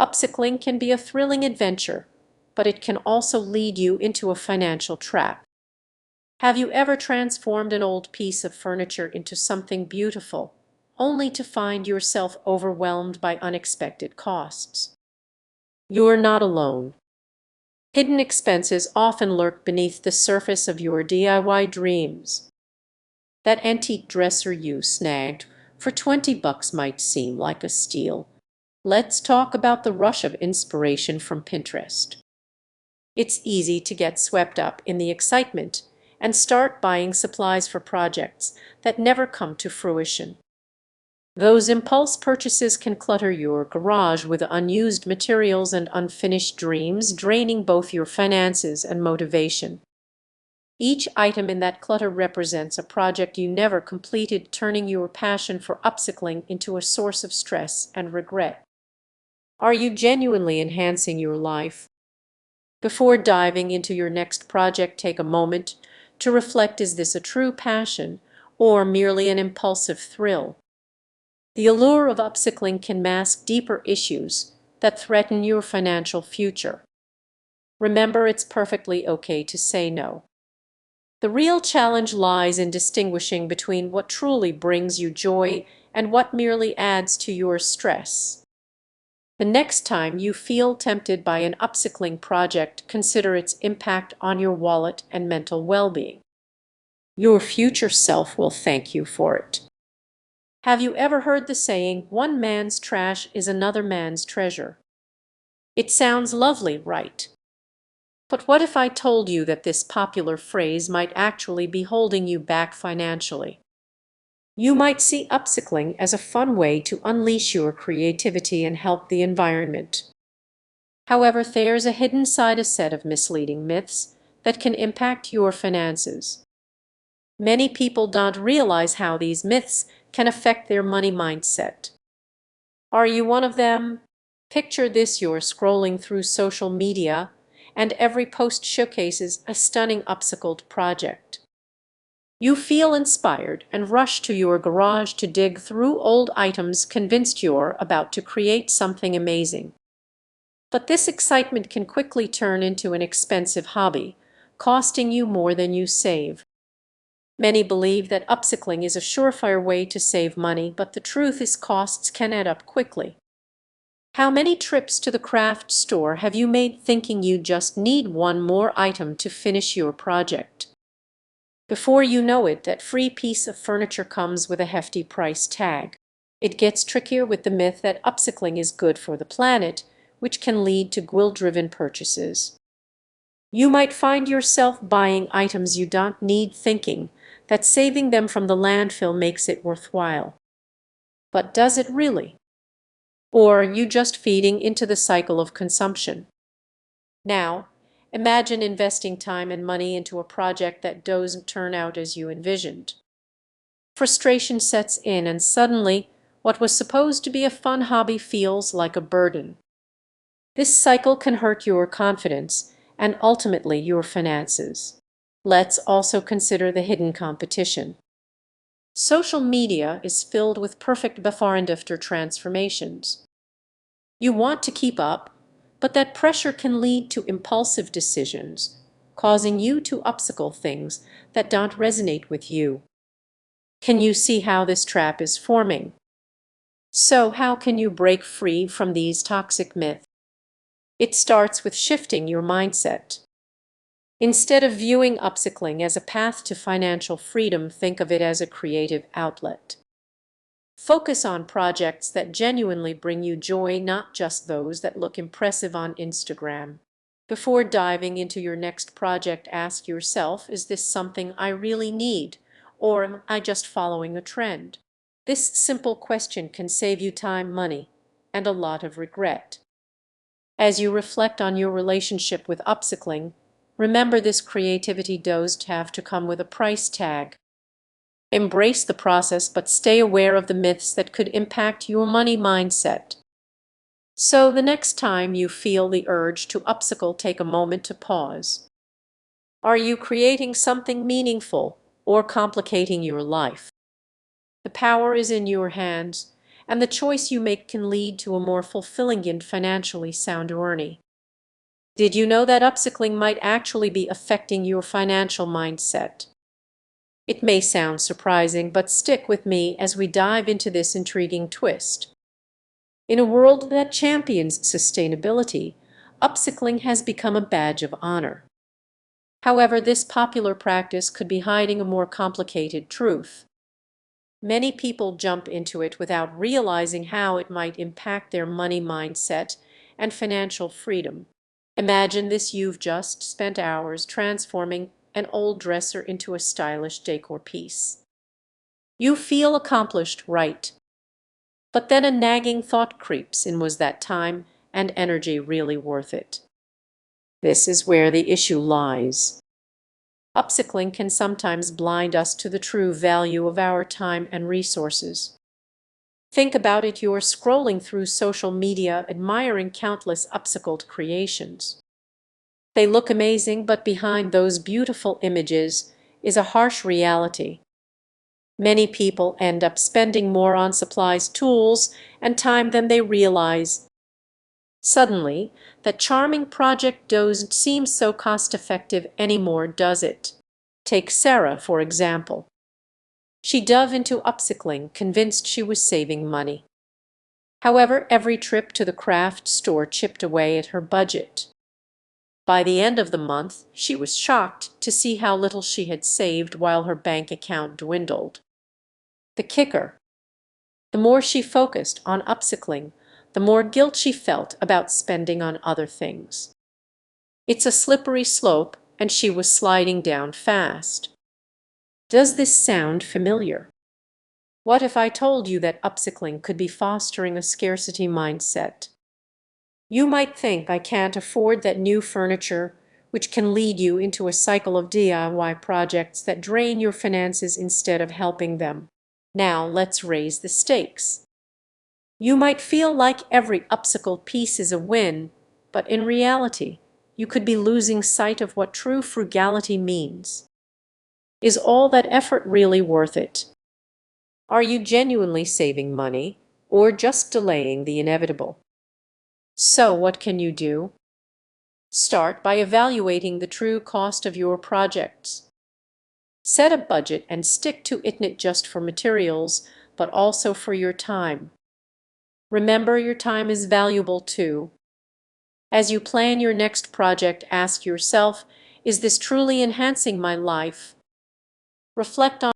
Upcycling can be a thrilling adventure, but it can also lead you into a financial trap. Have you ever transformed an old piece of furniture into something beautiful, only to find yourself overwhelmed by unexpected costs? You're not alone. Hidden expenses often lurk beneath the surface of your DIY dreams. That antique dresser you snagged for 20 bucks might seem like a steal. Let's talk about the rush of inspiration from Pinterest. It's easy to get swept up in the excitement and start buying supplies for projects that never come to fruition. Those impulse purchases can clutter your garage with unused materials and unfinished dreams, draining both your finances and motivation. Each item in that clutter represents a project you never completed, turning your passion for upcycling into a source of stress and regret. Are you genuinely enhancing your life? Before diving into your next project, take a moment to reflect: is this a true passion or merely an impulsive thrill? The allure of upcycling can mask deeper issues that threaten your financial future. Remember, it's perfectly okay to say no. The real challenge lies in distinguishing between what truly brings you joy and what merely adds to your stress. The next time you feel tempted by an upcycling project, consider its impact on your wallet and mental well-being. Your future self will thank you for it. Have you ever heard the saying, "One man's trash is another man's treasure"? It sounds lovely, right? But what if I told you that this popular phrase might actually be holding you back financially? You might see upcycling as a fun way to unleash your creativity and help the environment. However, there's a hidden side, a set of misleading myths that can impact your finances. Many people don't realize how these myths can affect their money mindset. Are you one of them? Picture this: you're scrolling through social media, and every post showcases a stunning upcycled project. You feel inspired and rush to your garage to dig through old items, convinced you're about to create something amazing. But this excitement can quickly turn into an expensive hobby, costing you more than you save. Many believe that upcycling is a surefire way to save money, but the truth is costs can add up quickly. How many trips to the craft store have you made thinking you just need one more item to finish your project? Before you know it, that free piece of furniture comes with a hefty price tag. It gets trickier with the myth that upcycling is good for the planet, which can lead to guilt-driven purchases. You might find yourself buying items you don't need, thinking that saving them from the landfill makes it worthwhile. But does it really? Or are you just feeding into the cycle of consumption? Now, imagine investing time and money into a project that doesn't turn out as you envisioned. Frustration sets in, and suddenly, what was supposed to be a fun hobby feels like a burden. This cycle can hurt your confidence and ultimately your finances. Let's also consider the hidden competition. Social media is filled with perfect before and after transformations. You want to keep up, but that pressure can lead to impulsive decisions, causing you to upcycle things that don't resonate with you. Can you see how this trap is forming? So, how can you break free from these toxic myths? It starts with shifting your mindset. Instead of viewing upcycling as a path to financial freedom, think of it as a creative outlet. Focus on projects that genuinely bring you joy, not just those that look impressive on Instagram. Before diving into your next project, ask yourself, is this something I really need, or am I just following a trend? This simple question can save you time, money, and a lot of regret. As you reflect on your relationship with upcycling, remember, this creativity doesn't have to come with a price tag. Embrace the process, but stay aware of the myths that could impact your money mindset. So the next time you feel the urge to upcycle, take a moment to pause. Are you creating something meaningful or complicating your life? The power is in your hands, and the choice you make can lead to a more fulfilling and financially sound journey. Did you know that upcycling might actually be affecting your financial mindset? It may sound surprising, but stick with me as we dive into this intriguing twist. In a world that champions sustainability, upcycling has become a badge of honor. However, this popular practice could be hiding a more complicated truth. Many people jump into it without realizing how it might impact their money mindset and financial freedom. Imagine this: you've just spent hours transforming an old dresser into a stylish decor piece. You feel accomplished, right? But then a nagging thought creeps in: was that time and energy really worth it? This is where the issue lies. Upcycling can sometimes blind us to the true value of our time and resources. Think about it: you're scrolling through social media admiring countless upcycled creations. They look amazing, but behind those beautiful images is a harsh reality. Many people end up spending more on supplies, tools, and time than they realize. Suddenly, that charming project doesn't seem so cost-effective anymore, does it? Take Sarah, for example. She dove into upcycling, convinced she was saving money. However, every trip to the craft store chipped away at her budget. By the end of the month, she was shocked to see how little she had saved while her bank account dwindled. The kicker: the more she focused on upcycling, the more guilt she felt about spending on other things. It's a slippery slope, and she was sliding down fast. Does this sound familiar? What if I told you that upcycling could be fostering a scarcity mindset? You might think, I can't afford that new furniture, which can lead you into a cycle of DIY projects that drain your finances instead of helping them. Now let's raise the stakes. You might feel like every upcycled piece is a win, but in reality, you could be losing sight of what true frugality means. Is all that effort really worth it? Are you genuinely saving money, or just delaying the inevitable? So what can you do? Start by evaluating the true cost of your projects. Set a budget and stick to it, not just for materials, but also for your time. Remember, your time is valuable too. As you plan your next project, ask yourself, is this truly enhancing my life? Reflect on